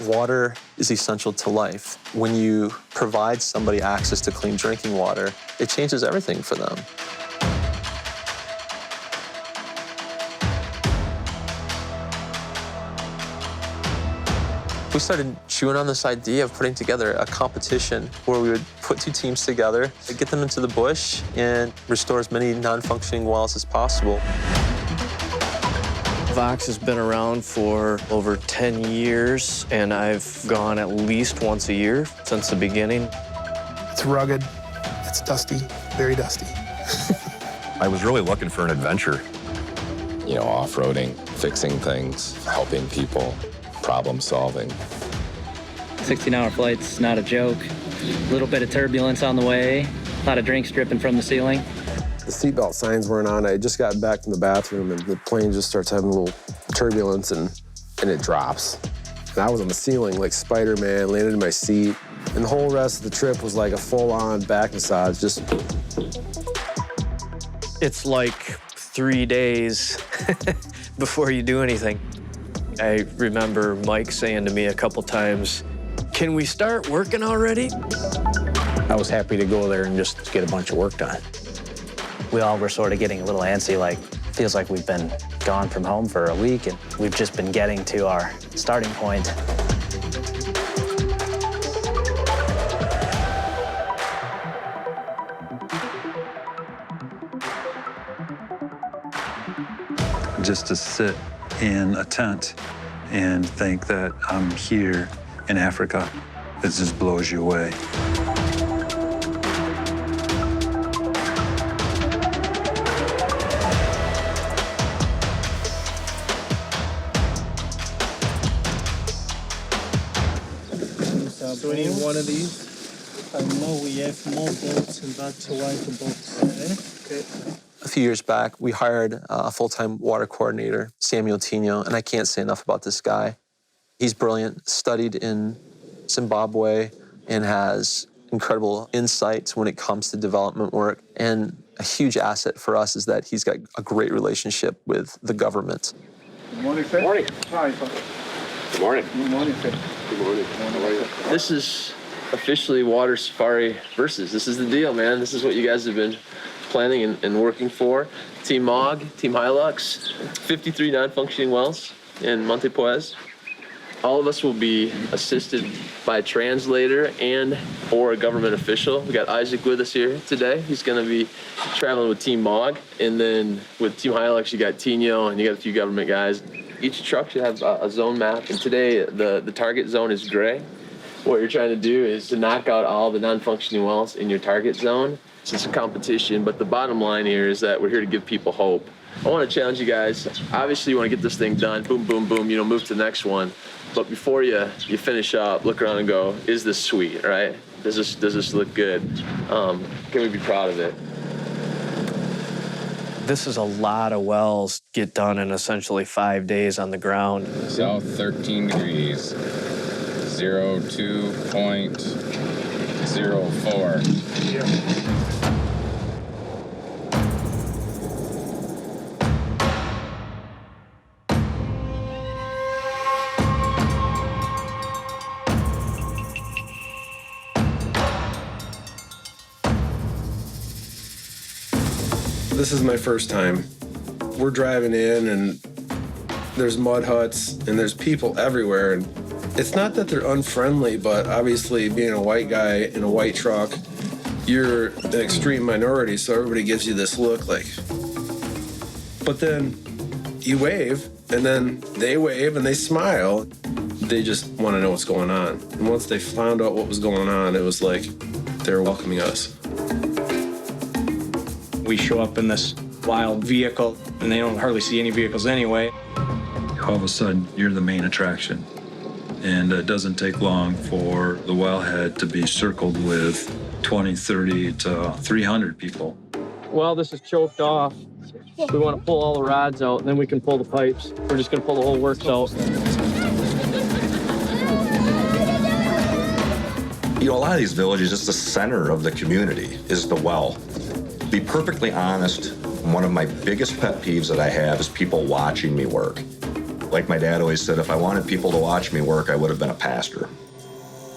Water is essential to life. When you provide somebody access to clean drinking water, it changes everything for them. We started chewing on this idea of putting together a competition where we would put two teams together, get them into the bush, and restore as many non-functioning wells as possible. Vox has been around for over 10 years, and I've gone at least once a year since the beginning. It's rugged, it's dusty, very dusty. I was really looking for an adventure. You know, off-roading, fixing things, helping people, problem solving. 16-hour flight's not a joke. A little bit of turbulence on the way, a lot of drinks dripping from the ceiling. The seatbelt signs weren't on. I had just gotten back from the bathroom, and the plane just starts having a little turbulence, and it drops. And I was on the ceiling like Spider-Man, landed in my seat, and the whole rest of the trip was like a full-on back massage. Just. It's like 3 days before you do anything. I remember Mike saying to me a couple times, "Can we start working already?" I was happy to go there and just get a bunch of work done. We all were sort of getting a little antsy, like, feels like we've been gone from home for a week and we've just been getting to our starting point. Just to sit in a tent and think that I'm here in Africa, it just blows you away. So we need one of these. I know we have more boats, and that's why the boats. Okay. A few years back, we hired a full-time water coordinator, Samuel Tino, and I can't say enough about this guy. He's brilliant, studied in Zimbabwe, and has incredible insights when it comes to development work. And a huge asset for us is that he's got a great relationship with the government. Good morning, Fred. Good morning. Hi, Good morning. Good morning, Fred. Good morning. How are you? This is officially Water Safari Versus. This is the deal, man. This is what you guys have been planning and working for. Team MOG, Team Hilux, 53 non-functioning wells in Montepuez. All of us will be assisted by a translator and or a government official. We got Isaac with us here today. He's gonna be traveling with Team MOG. And then with Team Hilux, you got Tino and you got a few government guys. Each truck should have a zone map. And today, the target zone is gray. What you're trying to do is to knock out all the non-functioning wells in your target zone. So it's a competition, but the bottom line here is that we're here to give people hope. I want to challenge you guys. Obviously, you want to get this thing done. Boom, boom, boom. You know, move to the next one. But before you finish up, look around and go, is this sweet, right? Does this look good? Can we be proud of it? This is a lot of wells get done in essentially 5 days on the ground. South 13 degrees, 02.04. This is my first time. We're driving in, and there's mud huts, and there's people everywhere. And it's not that they're unfriendly, but obviously being a white guy in a white truck, you're an extreme minority, so everybody gives you this look like. But then you wave, and then they wave, and they smile. They just want to know what's going on. And once they found out what was going on, it was like they're welcoming us. We show up in this wild vehicle, and they don't hardly see any vehicles anyway. All of a sudden, you're the main attraction. And it doesn't take long for the wellhead to be circled with 20, 30 to 300 people. Well, this is choked off. We want to pull all the rods out, and then we can pull the pipes. We're just going to pull the whole works out. You know, a lot of these villages, it's the center of the community is the well. To be perfectly honest, one of my biggest pet peeves that I have is people watching me work. Like my dad always said, if I wanted people to watch me work, I would have been a pastor.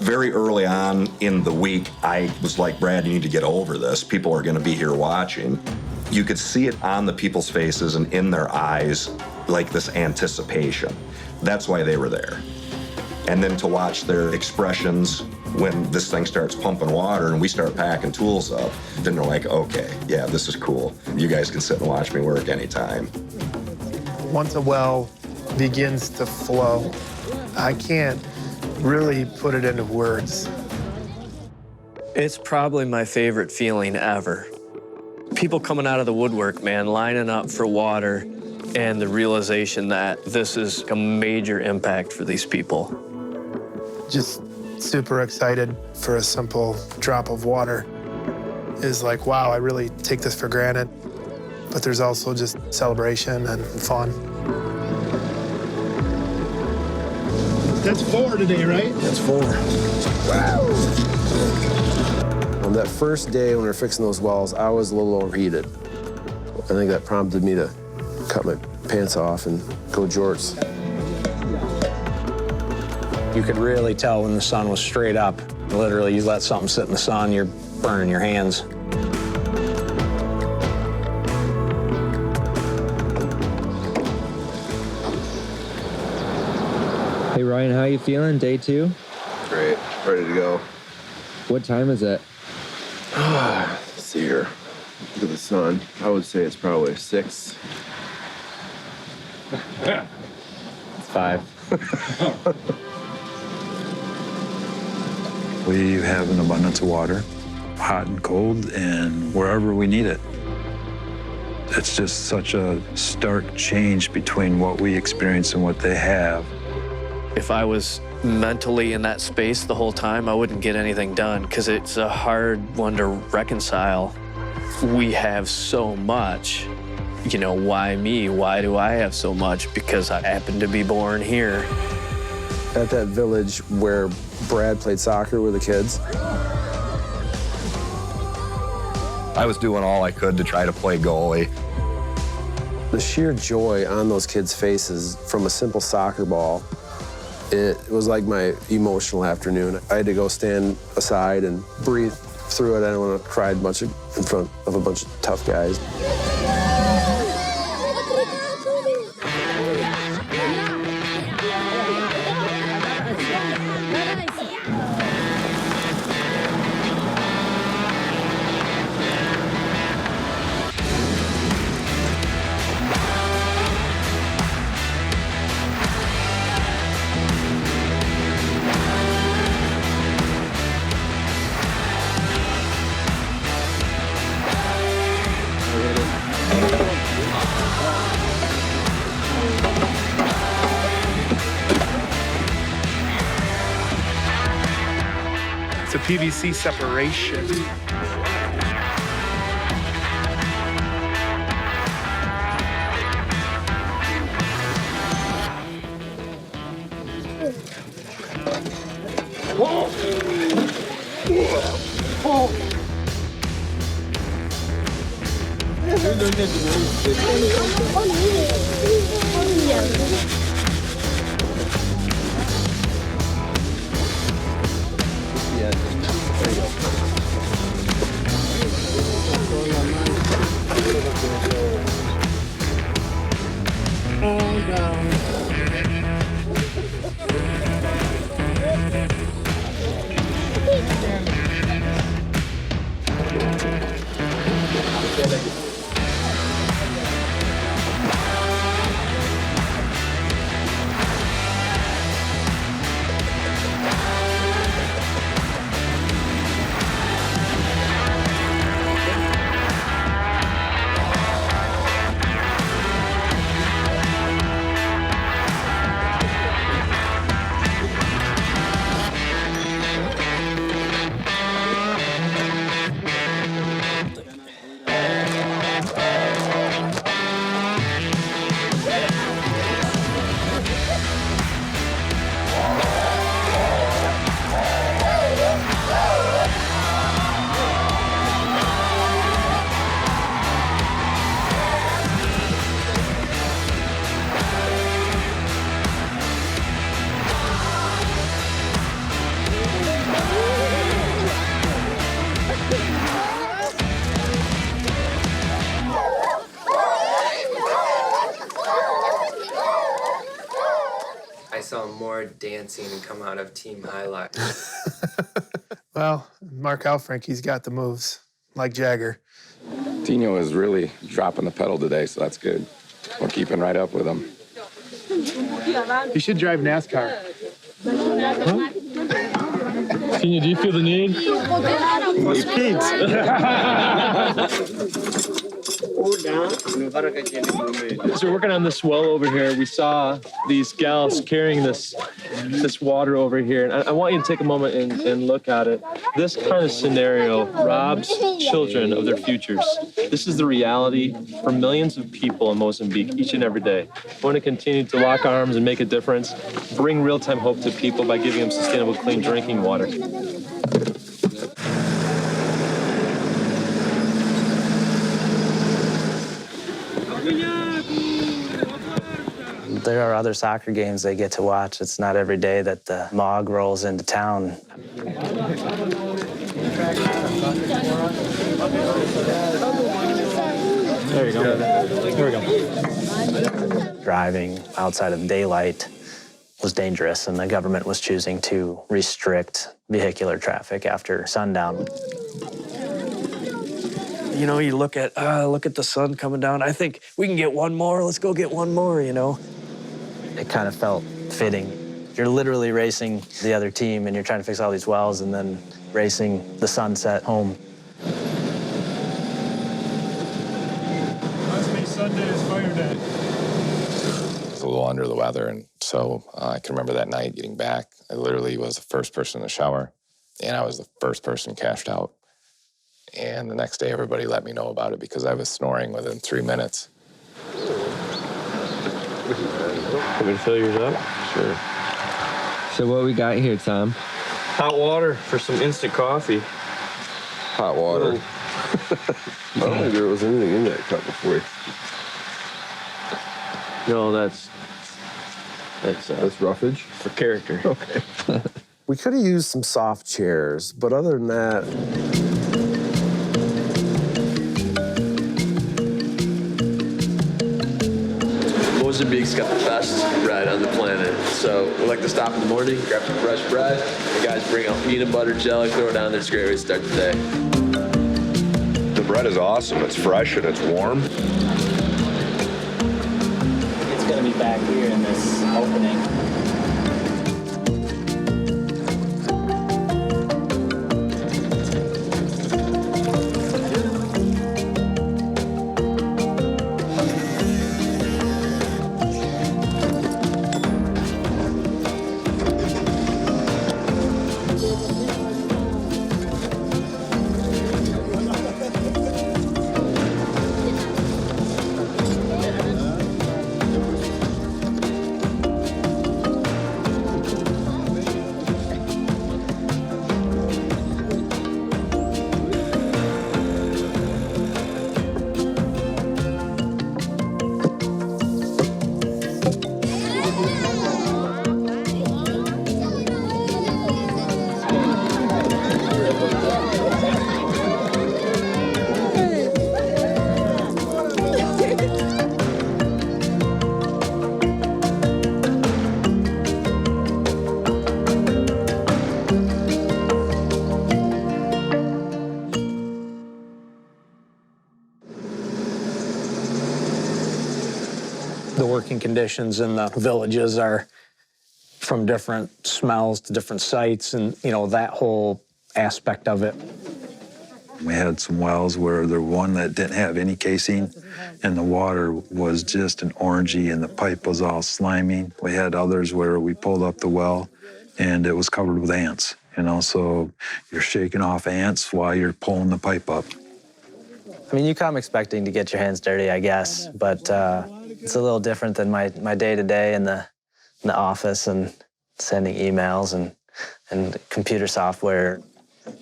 Very early on in the week, I was like, Brad, you need to get over this. People are going to be here watching. You could see it on the people's faces and in their eyes, like this anticipation. That's why they were there. And then to watch their expressions when this thing starts pumping water and we start packing tools up, then they're like, okay, yeah, this is cool. You guys can sit and watch me work anytime. Once a well begins to flow, I can't really put it into words. It's probably my favorite feeling ever. People coming out of the woodwork, man, lining up for water, and the realization that this is a major impact for these people. Just super excited for a simple drop of water is like, wow, I really take this for granted. But there's also just celebration and fun. That's 4 today, right? That's 4. Wow. On that first day when we were fixing those wells, I was a little overheated. I think that prompted me to cut my pants off and go jorts. You could really tell when the sun was straight up. Literally, you let something sit in the sun, you're burning your hands. Hey Ryan, how you feeling? Day 2? Great, ready to go. What time is it? Let's see here. Look at the sun. I would say it's probably 6. It's 5. We have an abundance of water, hot and cold, and wherever we need it. It's just such a stark change between what we experience and what they have. If I was mentally in that space the whole time, I wouldn't get anything done because it's a hard one to reconcile. We have so much. You know, why me? Why do I have so much? Because I happen to be born here. At that village where Brad played soccer with the kids, I was doing all I could to try to play goalie. the sheer joy on those kids' faces from a simple soccer ball, it was like my emotional afternoon. I had to go stand aside and breathe through it. I didn't want to cry much in front of a bunch of tough guys. It's a PVC separation. saw more dancing come out of Team Hilux. Well, Mark Alfranke's got the moves, like Jagger. Tino is really dropping the pedal today, so that's good. We're keeping right up with him. You should drive NASCAR. Tino, do you feel the need? So we're working on this well over here. We saw these gals carrying this water over here. And I want you to take a moment and look at it. This kind of scenario robs children of their futures. This is the reality for millions of people in Mozambique each and every day. We want to continue to lock arms and make a difference, bring real-time hope to people by giving them sustainable, clean drinking water. There are other soccer games they get to watch. It's not every day that the MOG rolls into town. There you go. There we go. Driving outside of daylight was dangerous, and the government was choosing to restrict vehicular traffic after sundown. You know, you look at the sun coming down. I think we can get one more. Let's go get one more, you know. It kind of felt fitting. You're literally racing the other team, and you're trying to fix all these wells and then racing the sunset home. Must be Sunday is fire day. I was a little under the weather, and so I can remember that night getting back. I literally was the first person in the shower, and I was the first person cashed out. And the next day, everybody let me know about it because I was snoring within 3 minutes. Want me to fill yours up? Sure. So what we got here, Tom? Hot water for some instant coffee. Hot water. I don't think there was anything in that cup before. No, that's roughage? for character. Okay. We could have used some soft chairs, but other than that, Mozambique's got the best bread on the planet. So we like to stop in the morning, grab some fresh bread. The guys bring out peanut butter jelly, throw it down there. It's a great way to start the day. The bread is awesome. It's fresh and it's warm. It's going to be back here in this opening. The working conditions in the villages are from different smells to different sites, and you know, that whole aspect of it. We had some wells where there was one that didn't have any casing, and the water was just an orangey, and the pipe was all slimy. We had others where we pulled up the well, and it was covered with ants. You know, so you're shaking off ants while you're pulling the pipe up. I mean, you come expecting to get your hands dirty, I guess, but it's a little different than my day-to-day in the office and sending emails and computer software.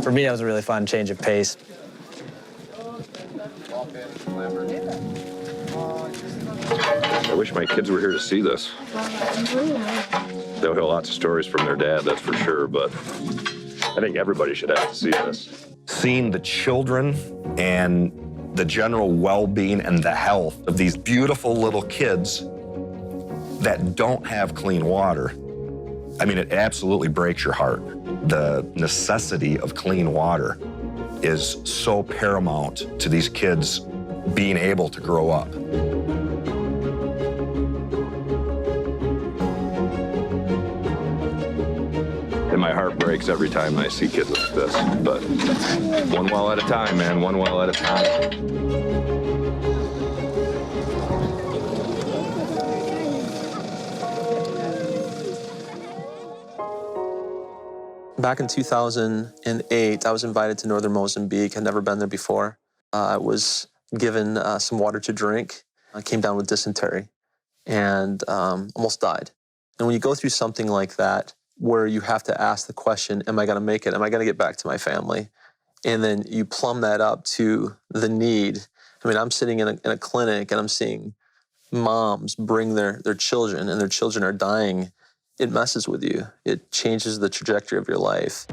For me, it was a really fun change of pace. I wish my kids were here to see this. They'll hear lots of stories from their dad, that's for sure, but I think everybody should have to see this. Seeing the children and the general well-being and the health of these beautiful little kids that don't have clean water I mean, it absolutely breaks your heart. The necessity of clean water is so paramount to these kids being able to grow up. And my heart breaks every time I see kids like this. But one well at a time, man, one well at a time. Back in 2008, I was invited to northern Mozambique. I'd never been there before. I was given some water to drink. I came down with dysentery and almost died. And when you go through something like that, where you have to ask the question, am I going to make it? Am I going to get back to my family? And then you plumb that up to the need. I mean, I'm sitting in a clinic and I'm seeing moms bring their children, and their children are dying. It messes with you. It changes the trajectory of your life.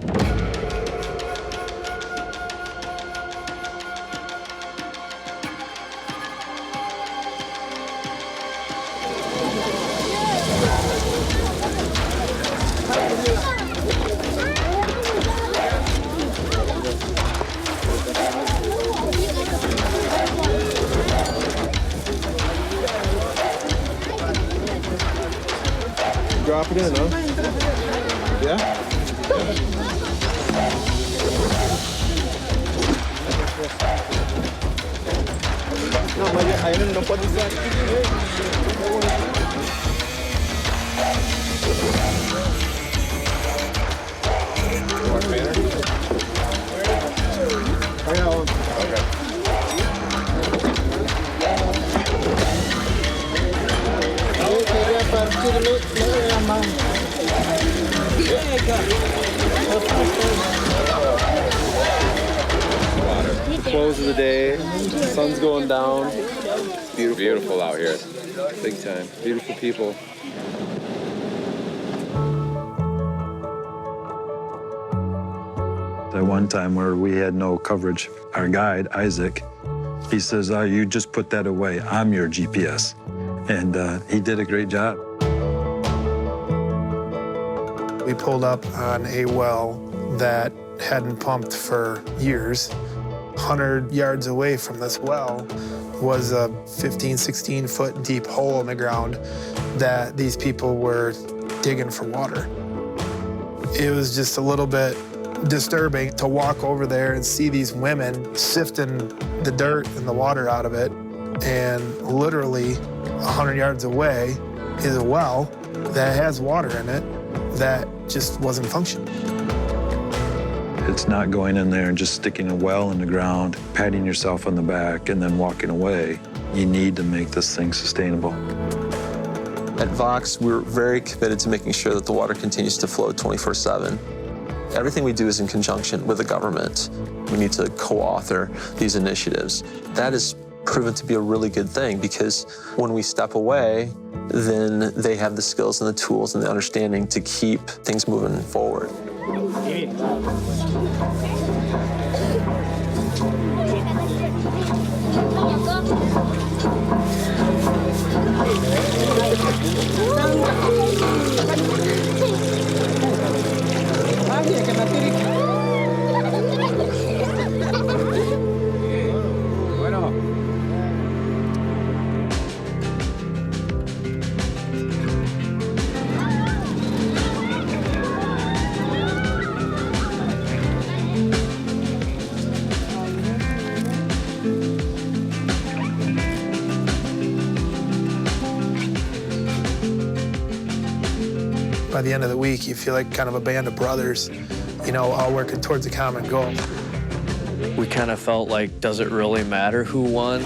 Drop it in, huh? Yeah? No puede ser. Close of the day, sun's going down. Beautiful. Beautiful out here. Big time. Beautiful people. At one time where we had no coverage, our guide, Isaac, he says, you just put that away. I'm your GPS. And he did a great job. We pulled up on a well that hadn't pumped for years. 100 yards away from this well was a 15, 16-foot deep hole in the ground that these people were digging for water. It was just a little bit disturbing to walk over there and see these women sifting the dirt and the water out of it. And literally 100 yards away is a well that has water in it that just wasn't functioning. It's not going in there and just sticking a well in the ground, patting yourself on the back, and then walking away. You need to make this thing sustainable. At Vox, we're very committed to making sure that the water continues to flow 24/7. Everything we do is in conjunction with the government. We need to co-author these initiatives. That has proven to be a really good thing, because when we step away, then they have the skills and the tools and the understanding to keep things moving forward. By the end of the week, you feel like kind of a band of brothers, you know, all working towards a common goal. We kind of felt like, does it really matter who won?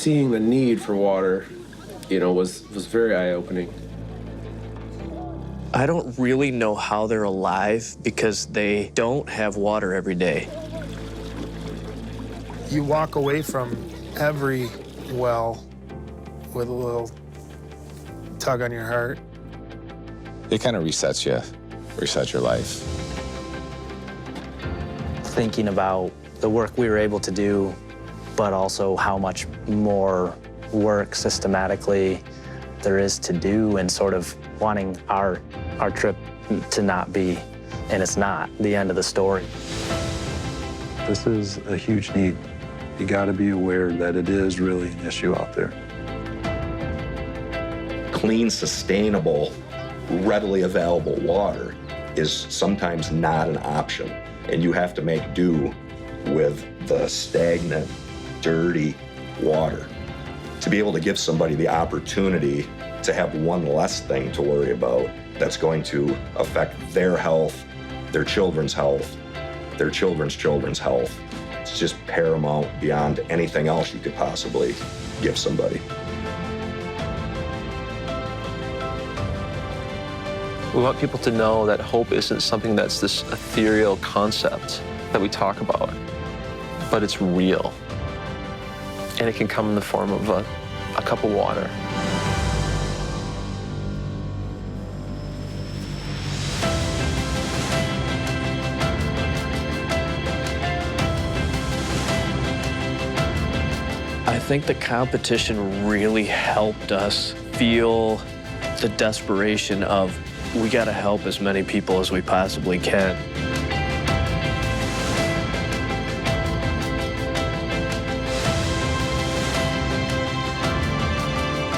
seeing the need for water, was very eye-opening. I don't really know how they're alive because they don't have water every day. You walk away from every well with a little tug on your heart. It kind of resets your life. Thinking about the work we were able to do, but also how much more work systematically there is to do, and sort of wanting our trip to not be, and it's not, the end of the story. This is a huge need. You got to be aware that it is really an issue out there. Clean, sustainable, readily available water is sometimes not an option, and you have to make do with the stagnant, dirty water. To be able to give somebody the opportunity to have one less thing to worry about that's going to affect their health, their children's health, their children's children's health, it's just paramount beyond anything else you could possibly give somebody. We want people to know that hope isn't something that's this ethereal concept that we talk about, but it's real. And it can come in the form of a cup of water. I think the competition really helped us feel the desperation of, we got to help as many people as we possibly can.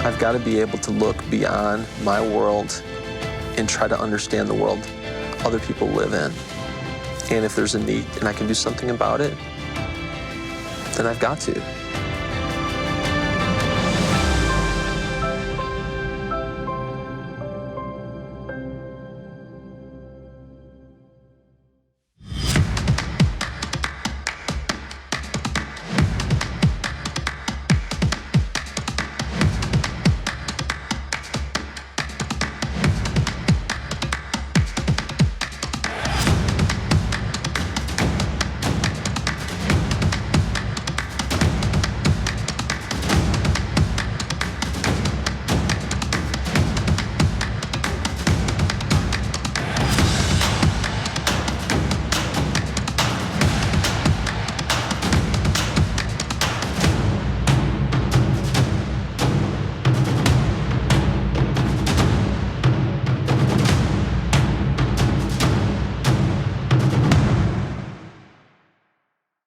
I've got to be able to look beyond my world and try to understand the world other people live in. And if there's a need and I can do something about it, then I've got to.